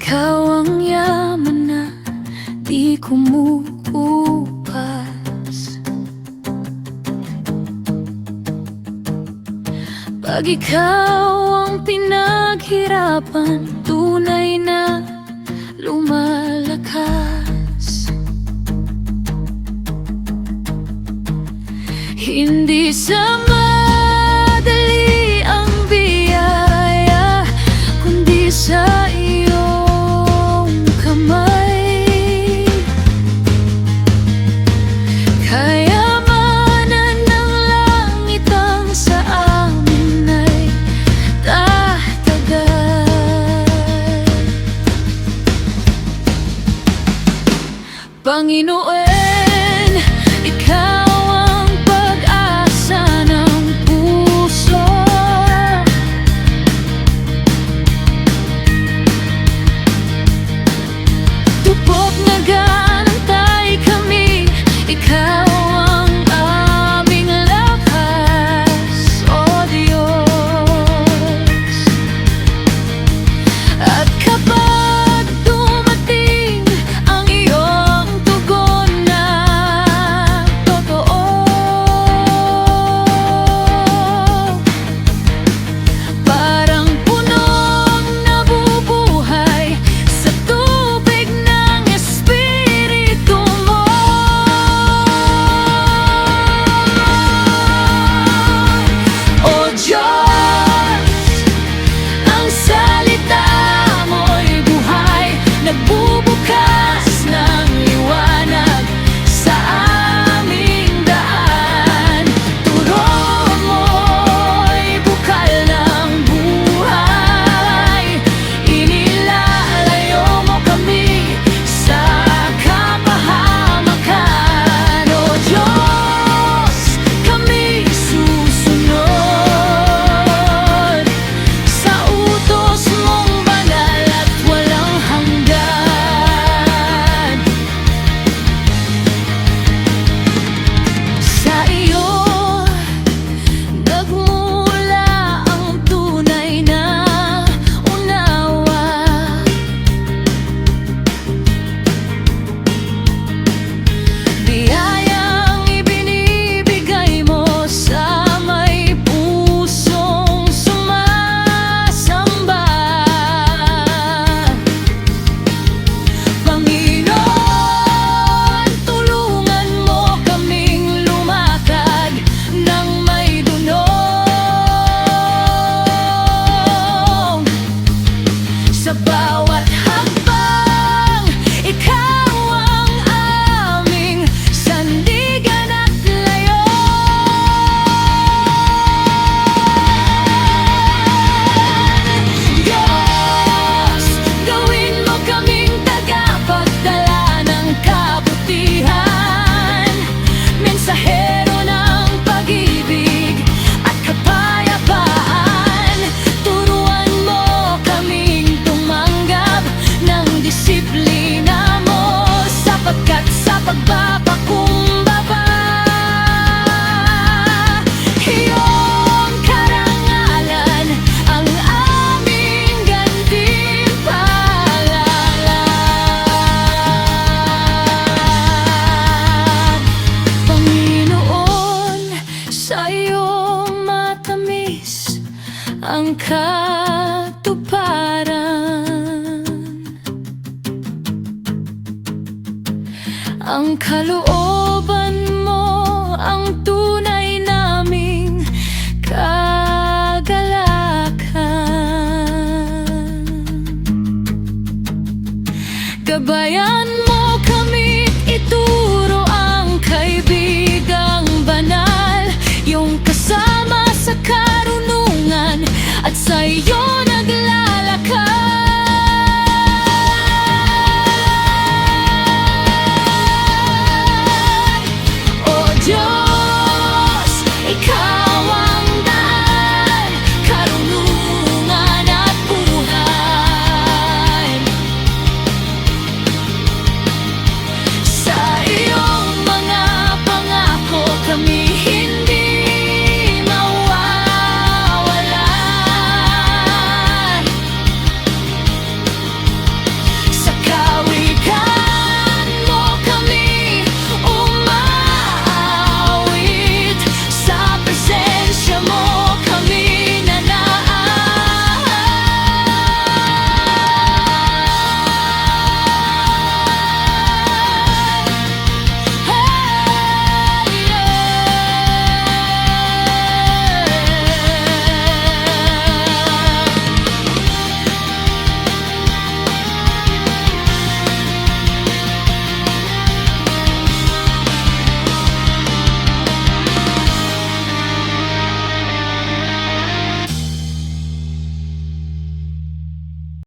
Ikaw ang yaman na di kumukupas. Pag ikaw ang pinaghirapan, tunay na lumalakas. Hindi sa madali ang biyaya, kundi sa iyong kamay. Kayamanan ng langit ang sa amin ay tatagal. Panginoon, ikaw ang pag-asa ng puso. Tupok na ganantay kami, ikaw ang aming lakas, O Diyos. At kapag dumating ang iyong tugon na totoo, parang punong nabubuhay sa tubig ng Espiritu mo. O Diyos, ang salita mo'y buhay, nagbubukas ng liwanag sa aming daan. Turo mo'y bukal ng buhay, inilalayo mo kami sa kapahamakan. O Diyos, kami susunod sa utos mong banal at walang hanggan. Sa iyo nagmula ang tunay na unawa. Biyayang ibinibigay mo sa may pusong sumasamba. Panginoon, tulungan mo kaming lumakad ng may dunong. Sa bawat hakbang, ikaw ang aming sandigan at layon. Diyos, gawin mo kaming tagapagdala ng kabutihan, mensahero ng pag-ibig at kapayapaan. Turuan mo kaming tumanggap ng disiplina mo, sapagkat sa pagpapakumbaba, iyong karangalan ang aming gantimpala. Panginoon, sa iyong matamis ang katuparan, ang kalooban mo ang tunay naming kagalakan. Gabayan